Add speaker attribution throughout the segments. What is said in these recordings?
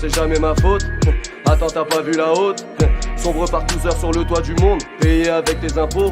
Speaker 1: c'est jamais ma faute. Attends, t'as pas vu la haute? Sombre par 12 heures sur le toit du monde, payé avec tes impôts.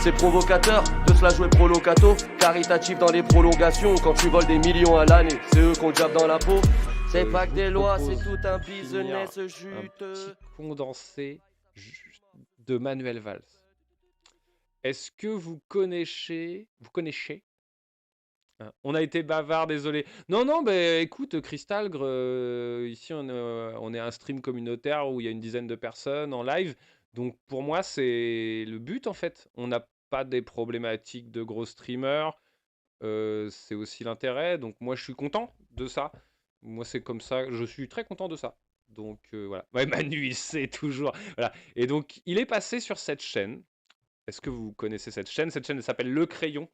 Speaker 1: C'est provocateur de se la jouer prolocato. Caritatif dans les prolongations, quand tu voles des millions à l'année, c'est eux qu'on jappe dans la peau. C'est pas que des lois, c'est tout un business
Speaker 2: Un
Speaker 1: juteux.
Speaker 2: petit condensé de Manuel Valls. Est-ce que vous connaissez on a été bavard, désolé. Non, non, bah, écoute, Cristalgre, ici on est un stream communautaire où il y a une dizaine de personnes en live. Donc pour moi, c'est le but en fait. On n'a pas des problématiques de gros streamers. C'est aussi l'intérêt. Donc moi, je suis content de ça. Moi, c'est comme ça. Je suis très content de ça. Donc voilà. Ouais, Manu, il sait toujours. Voilà. Et donc, il est passé sur cette chaîne. Est-ce que vous connaissez cette chaîne? Cette chaîne, elle s'appelle Le Crayon.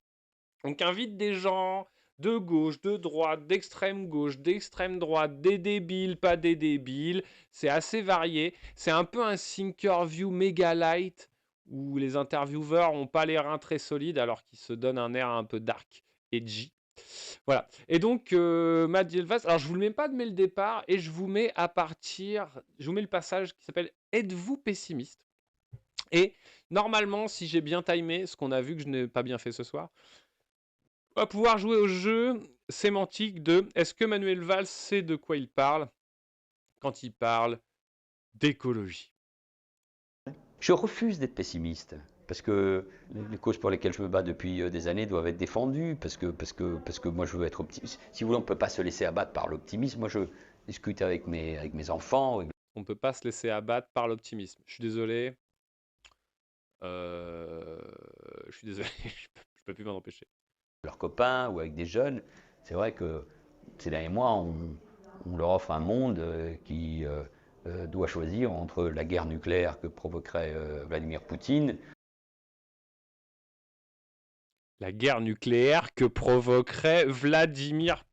Speaker 2: Donc invite des gens de gauche, de droite, d'extrême gauche, d'extrême droite, des débiles, pas des débiles. C'est assez varié. C'est un peu un Thinkerview méga light où les intervieweurs n'ont pas les reins très solides alors qu'ils se donnent un air un peu dark, edgy. Voilà. Et donc, Matt Yelvas, alors je vous le mets pas dès le départ et je vous mets je vous mets le passage qui s'appelle Êtes-vous pessimiste? Et normalement, si j'ai bien timé, ce qu'on a vu que je n'ai pas bien fait ce soir, on va pouvoir jouer au jeu sémantique de est-ce que Manuel Valls sait de quoi il parle quand il parle d'écologie?
Speaker 3: Je refuse d'être pessimiste, parce que les causes pour lesquelles je me bats depuis des années doivent être défendues, parce que moi je veux être optimiste. Si vous voulez, on ne peut pas se laisser abattre par l'optimisme. Moi je discute avec mes enfants, avec
Speaker 2: On ne peut pas se laisser abattre par l'optimisme. Je suis désolé. Je suis désolé, je peux plus m'en empêcher.
Speaker 3: leurs copains ou avec des jeunes. C'est vrai que ces derniers mois, on leur offre un monde qui doit choisir entre la guerre nucléaire que provoquerait Vladimir Poutine.
Speaker 2: La guerre nucléaire que provoquerait Vladimir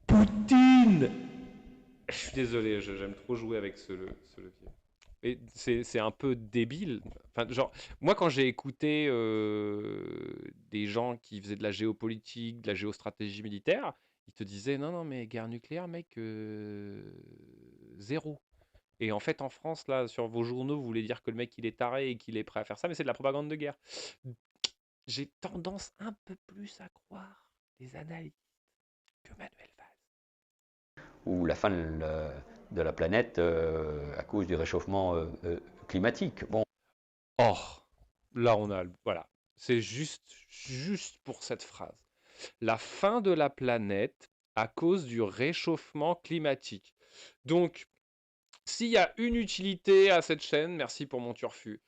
Speaker 2: Poutine. Je suis désolé, j'aime trop jouer avec ce levier. Et c'est un peu débile. Enfin, genre, moi, quand j'ai écouté des gens qui faisaient de la géopolitique, de la géostratégie militaire, ils te disaient non, non, mais guerre nucléaire, mec, zéro. Et en fait, en France, là, sur vos journaux, vous voulez dire que le mec, il est taré et qu'il est prêt à faire ça, mais c'est de la propagande de guerre. J'ai tendance un peu plus à croire les analyses que Manuel Valls.
Speaker 3: Ou la fin de la planète à cause du réchauffement climatique. Bon.
Speaker 2: Or, là, voilà. C'est juste pour cette phrase. La fin de la planète à cause du réchauffement climatique. Donc, s'il y a une utilité à cette chaîne, merci pour mon turfu,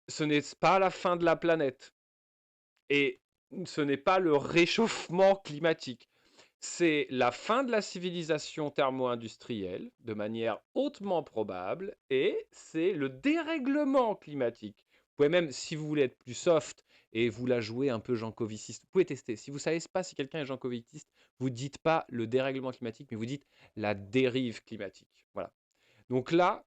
Speaker 2: ce n'est pas la fin de la planète. Et ce n'est pas le réchauffement climatique. C'est la fin de la civilisation thermo-industrielle, de manière hautement probable, et c'est le dérèglement climatique. Vous pouvez même, si vous voulez être plus soft et vous la jouez un peu jankoviciste, vous pouvez tester. Si vous ne savez pas si quelqu'un est jankoviciste, vous ne dites pas le dérèglement climatique, mais vous dites la dérive climatique. Voilà. Donc là,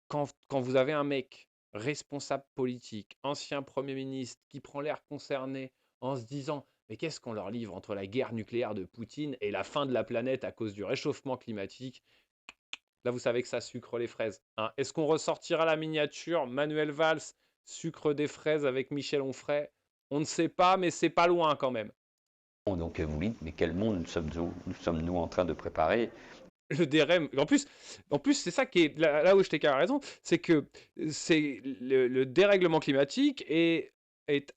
Speaker 2: quand vous avez un mec responsable politique, ancien Premier ministre, qui prend l'air concerné en se disant mais qu'est-ce qu'on leur livre entre la guerre nucléaire de Poutine et la fin de la planète à cause du réchauffement climatique? Là, vous savez que ça sucre les fraises. Hein. Est-ce qu'on ressortira la miniature Manuel Valls, sucre des fraises avec Michel Onfray? On ne sait pas, mais c'est pas loin quand même.
Speaker 3: Donc vous dites, mais quel monde sommes-nous en train de préparer?
Speaker 2: Le DRM, en plus c'est ça qui est là où je t'ai carrément raison, c'est que c'est le dérèglement climatique est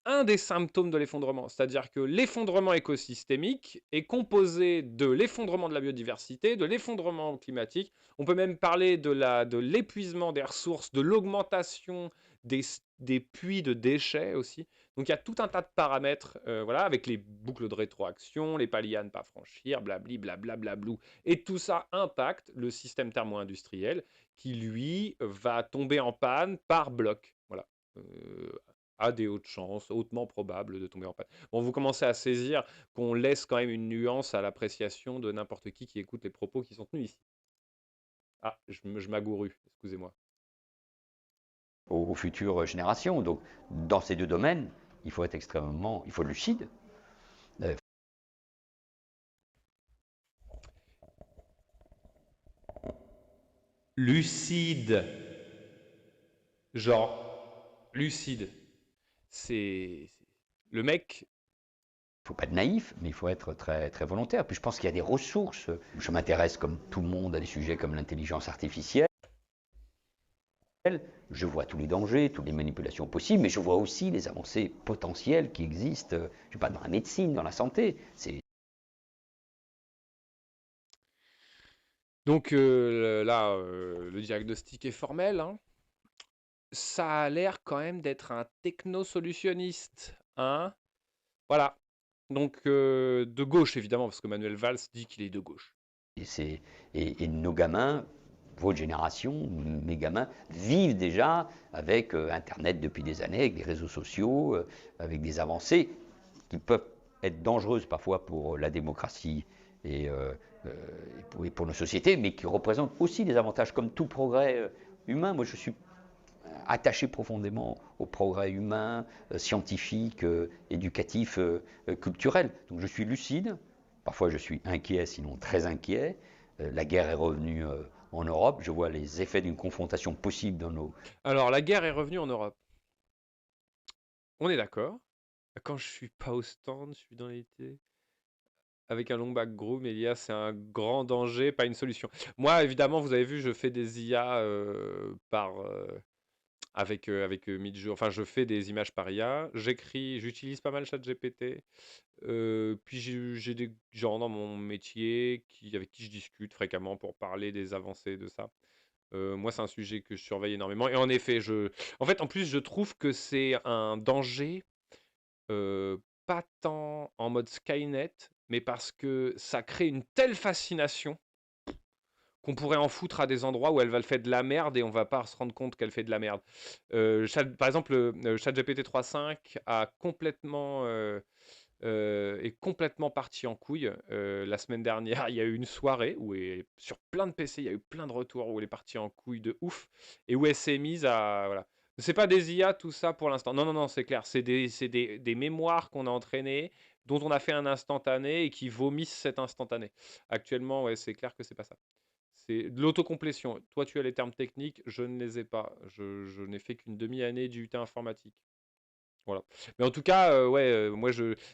Speaker 2: un des symptômes de l'effondrement. C'est-à-dire que l'effondrement écosystémique est composé de l'effondrement de la biodiversité, de l'effondrement climatique. On peut même parler de l'épuisement des ressources, de l'augmentation des puits de déchets aussi. Donc il y a tout un tas de paramètres, voilà, avec les boucles de rétroaction, les paliers à ne pas franchir, blabli, blablablou. Et tout ça impacte le système thermo-industriel qui, lui, va tomber en panne par bloc. Voilà. A des hautes chances, hautement probable de tomber en panne. Bon, vous commencez à saisir qu'on laisse quand même une nuance à l'appréciation de n'importe qui écoute les propos qui sont tenus ici. Ah, je m'agourue, excusez-moi.
Speaker 3: Aux futures générations. Donc, dans ces deux domaines, il faut être lucide.
Speaker 2: lucide. Genre, lucide. C'est... Le mec...
Speaker 3: Il ne faut pas être naïf, mais il faut être très, très volontaire. Puis je pense qu'il y a des ressources. Je m'intéresse, comme tout le monde, à des sujets comme l'intelligence artificielle. Je vois tous les dangers, toutes les manipulations possibles, mais je vois aussi les avancées potentielles qui existent, je sais pas, dans la médecine, dans la santé.
Speaker 2: Donc là, le diagnostic est formel, hein. Ça a l'air quand même d'être un techno-solutionniste, hein. Voilà. Donc de gauche, évidemment, parce que Manuel Valls dit qu'il est de gauche.
Speaker 3: Et nos gamins, votre génération, mes gamins, vivent déjà avec Internet depuis des années, avec des réseaux sociaux, avec des avancées qui peuvent être dangereuses parfois pour la démocratie et pour nos sociétés, mais qui représentent aussi des avantages comme tout progrès humain. Moi, je suis attaché profondément au progrès humain, scientifique, éducatif, culturel. Donc je suis lucide, parfois je suis inquiet, sinon très inquiet. La guerre est revenue en Europe, je vois les effets d'une confrontation possible dans nos...
Speaker 2: Alors, la guerre est revenue en Europe. On est d'accord. Quand je suis pas au stand, je suis dans l'été. Avec un long background, Elia, c'est un grand danger, pas une solution. Moi, évidemment, vous avez vu, je fais des IA avec Midjourney. Enfin, je fais des images par IA. J'écris, j'utilise pas mal ChatGPT. Puis j'ai des gens dans mon métier avec qui je discute fréquemment pour parler des avancées de ça. Moi, c'est un sujet que je surveille énormément. Et en effet, en fait, en plus, je trouve que c'est un danger, pas tant en mode Skynet, mais parce que ça crée une telle fascination qu'on pourrait en foutre à des endroits où elle va le faire de la merde et on va pas se rendre compte qu'elle fait de la merde. Par exemple, ChatGPT 3.5 est complètement parti en couille. La semaine dernière, il y a eu une soirée où sur plein de PC, il y a eu plein de retours où elle est partie en couille de ouf et où elle s'est mise à... Voilà. C'est pas des IA tout ça pour l'instant. Non, non, non, c'est clair. C'est des mémoires qu'on a entraînées, dont on a fait un instantané et qui vomissent cet instantané. Actuellement, ouais, c'est clair que c'est pas ça. C'est de l'autocomplétion. Toi, tu as les termes techniques, je ne les ai pas. Je n'ai fait qu'une demi-année d'UT informatique. Voilà. Mais en tout cas, ouais,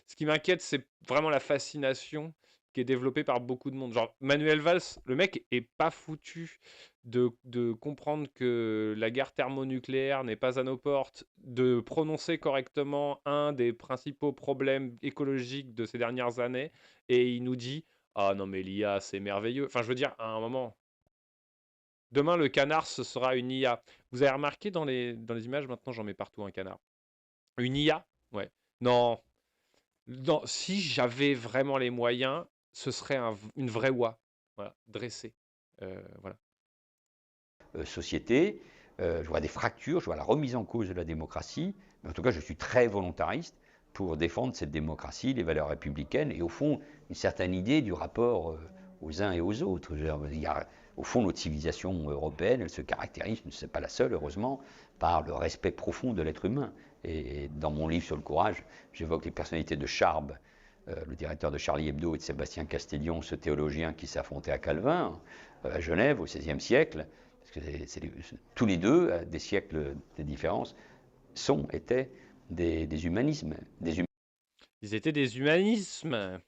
Speaker 2: ce qui m'inquiète, c'est vraiment la fascination qui est développée par beaucoup de monde. Genre, Manuel Valls, le mec est pas foutu de comprendre que la guerre thermonucléaire n'est pas à nos portes, de prononcer correctement un des principaux problèmes écologiques de ces dernières années, et il nous dit, ah non mais l'IA c'est merveilleux. Enfin, je veux dire, à un moment, demain le canard ce sera une IA. Vous avez remarqué dans les images, maintenant j'en mets partout un canard. Une IA? Ouais. Non. Non, si j'avais vraiment les moyens, ce serait une vraie oie. Voilà, dressée. Voilà.
Speaker 3: société, je vois des fractures, je vois la remise en cause de la démocratie, mais en tout cas je suis très volontariste pour défendre cette démocratie, les valeurs républicaines et au fond une certaine idée du rapport aux uns et aux autres. Il y a, au fond, notre civilisation européenne, elle se caractérise, ce n'est pas la seule heureusement, par le respect profond de l'être humain. Et dans mon livre sur le courage, j'évoque les personnalités de Charb, le directeur de Charlie Hebdo, et de Sébastien Castellion, ce théologien qui s'est affronté à Calvin, à Genève, au XVIe siècle. Parce que tous les deux, à des siècles de différence, étaient des humanismes.
Speaker 2: Ils étaient des humanismes.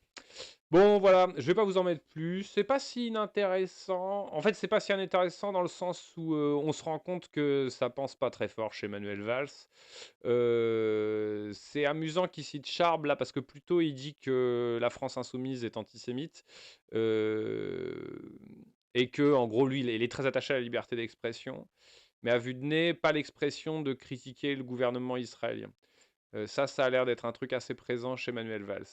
Speaker 2: Bon, voilà, je vais pas vous en mettre plus. C'est pas si inintéressant. En fait, c'est pas si inintéressant dans le sens où on se rend compte que ça pense pas très fort chez Manuel Valls. C'est amusant qu'il cite Charb là, parce que plutôt il dit que la France insoumise est antisémite. Et que, en gros, lui, il est très attaché à la liberté d'expression. Mais à vue de nez, pas l'expression de critiquer le gouvernement israélien. Ça a l'air d'être un truc assez présent chez Manuel Valls.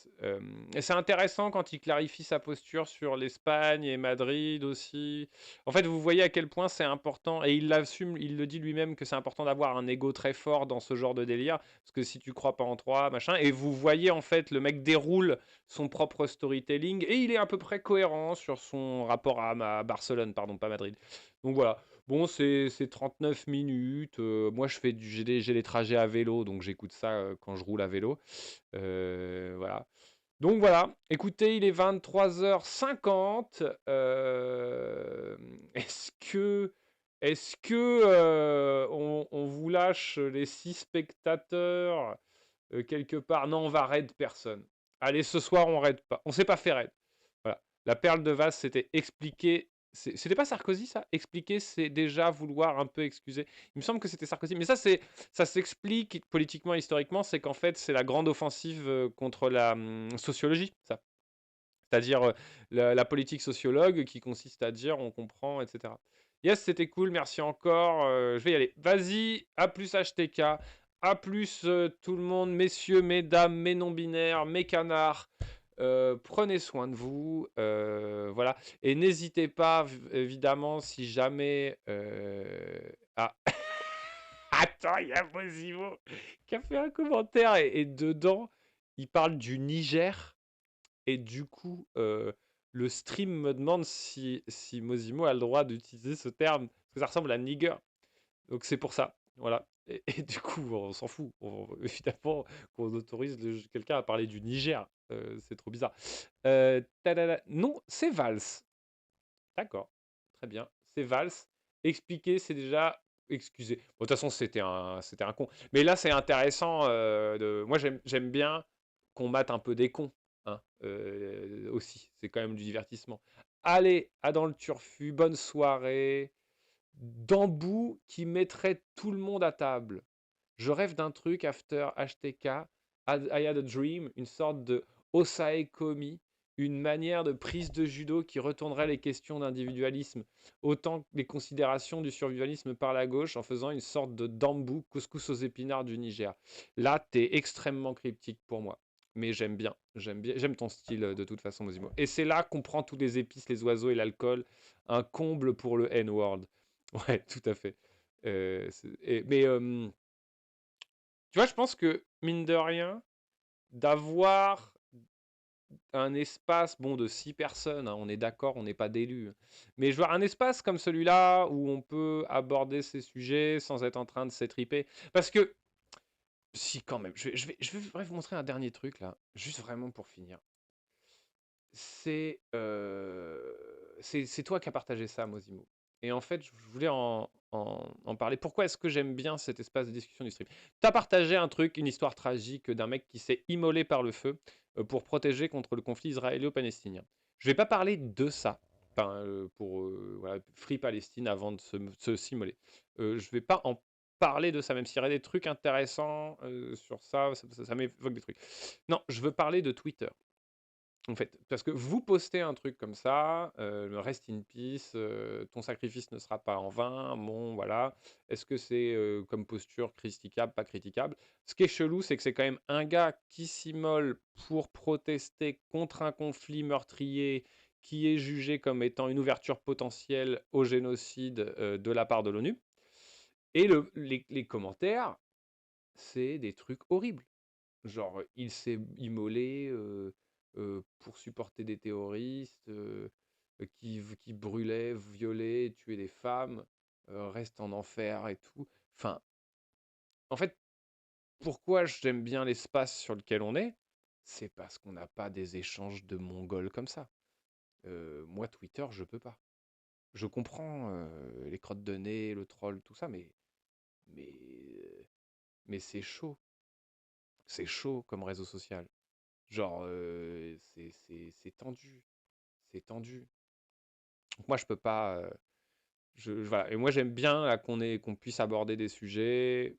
Speaker 2: Et c'est intéressant quand il clarifie sa posture sur l'Espagne et Madrid aussi. En fait, vous voyez à quel point c'est important, et il l'assume, il le dit lui-même, que c'est important d'avoir un ego très fort dans ce genre de délire, parce que si tu crois pas en toi, machin, et vous voyez en fait, le mec déroule son propre storytelling, et il est à peu près cohérent sur son rapport à Barcelone, pardon, pas Madrid. Donc voilà. Bon, c'est 39 minutes. Moi, j'ai des trajets à vélo, donc j'écoute ça quand je roule à vélo. Voilà. Donc voilà. Écoutez, il est 23h50. Est-ce que Est-ce que on vous lâche les 6 spectateurs quelque part? Non, on va raid personne. Allez, ce soir, on raid pas. On s'est pas fait raid. Voilà. La perle de vase, c'était expliquer. C'était pas Sarkozy, ça? Expliquer, c'est déjà vouloir un peu excuser. Il me semble que c'était Sarkozy. Mais ça s'explique politiquement, historiquement. C'est qu'en fait, c'est la grande offensive contre la sociologie, ça. C'est-à-dire la politique sociologue qui consiste à dire on comprend, etc. Yes, c'était cool, merci encore. Je vais y aller. Vas-y, à plus HTK, à plus tout le monde, messieurs, mesdames, mes non-binaires, mes canards. Prenez soin de vous, voilà. Et n'hésitez pas, évidemment, si jamais... Ah, attends, il y a Mosimo qui a fait un commentaire et dedans, il parle du Niger. Et du coup, le stream me demande si Mosimo a le droit d'utiliser ce terme, parce que ça ressemble à nigger. Donc c'est pour ça, voilà. Et du coup, on s'en fout. Évidemment qu'on autorise quelqu'un à parler du Niger. C'est trop bizarre. Non, c'est Vals. D'accord, très bien. C'est Vals. Expliquer, c'est déjà excuser. Bon, de toute façon, c'était un con. Mais là, c'est intéressant. Moi, j'aime bien qu'on mate un peu des cons. Hein, aussi. C'est quand même du divertissement. Allez, à dans le turfu. Bonne soirée. Dambou qui mettrait tout le monde à table. Je rêve d'un truc after HTK. I had a dream, une sorte de Osae Komi, une manière de prise de judo qui retournerait les questions d'individualisme autant que les considérations du survivalisme par la gauche en faisant une sorte de Dambou, couscous aux épinards du Niger. Là, t'es extrêmement cryptique pour moi. Mais j'aime ton style de toute façon, Mosimo. Et c'est là qu'on prend tous les épices, les oiseaux et l'alcool. Un comble pour le N-word. Ouais, tout à fait. Mais tu vois, je pense que, mine de rien, d'avoir un espace, bon, de 6 personnes, hein, on est d'accord, on n'est pas d'élus, mais je vois un espace comme celui-là où on peut aborder ces sujets sans être en train de s'étriper. Parce que, si, quand même, je vais vous montrer un dernier truc, là, juste vraiment pour finir. C'est toi qui as partagé ça, Mosimo. Et en fait, je voulais en parler. Pourquoi est-ce que j'aime bien cet espace de discussion du stream? Tu as partagé un truc, une histoire tragique d'un mec qui s'est immolé par le feu pour protéger contre le conflit israélo-palestinien. Je vais pas parler de ça, enfin, pour voilà, Free Palestine avant de s'immoler. Je vais pas en parler de ça, même s'il y aurait des trucs intéressants sur ça m'évoque des trucs. Non, je veux parler de Twitter. En fait, parce que vous postez un truc comme ça, rest in peace, ton sacrifice ne sera pas en vain, bon voilà. Est-ce que c'est comme posture critiquable, pas critiquable? Ce qui est chelou, c'est que c'est quand même un gars qui s'immole pour protester contre un conflit meurtrier qui est jugé comme étant une ouverture potentielle au génocide de la part de l'ONU. Et les commentaires, c'est des trucs horribles. Genre, il s'est immolé pour supporter des terroristes qui brûlaient, violaient, tuaient des femmes, restent en enfer et tout. Enfin, en fait, pourquoi j'aime bien l'espace sur lequel on est? C'est parce qu'on n'a pas des échanges de Mongols comme ça. Moi, Twitter, je peux pas. Je comprends les crottes de nez, le troll, tout ça, mais, mais c'est chaud. C'est chaud comme réseau social. Genre, c'est tendu. C'est tendu. Donc moi, je peux pas. Voilà. Et moi, j'aime bien là, qu'on puisse aborder des sujets,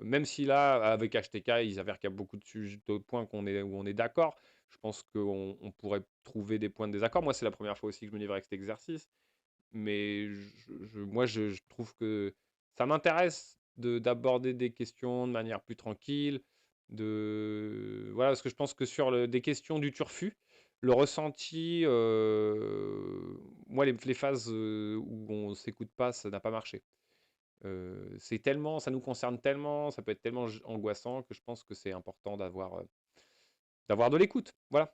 Speaker 2: même si là, avec HTK, il s'avère qu'il y a beaucoup de sujets, d'autres points où on est d'accord. Je pense qu'on pourrait trouver des points de désaccord. Moi, c'est la première fois aussi que je me livre avec cet exercice. Mais moi, je trouve que ça m'intéresse d'aborder des questions de manière plus tranquille. Voilà, parce que je pense que sur des questions du turfu, le ressenti, moi, les phases où on s'écoute pas, ça n'a pas marché. Ça nous concerne tellement, ça peut être tellement angoissant que je pense que c'est important d'avoir de l'écoute. Voilà.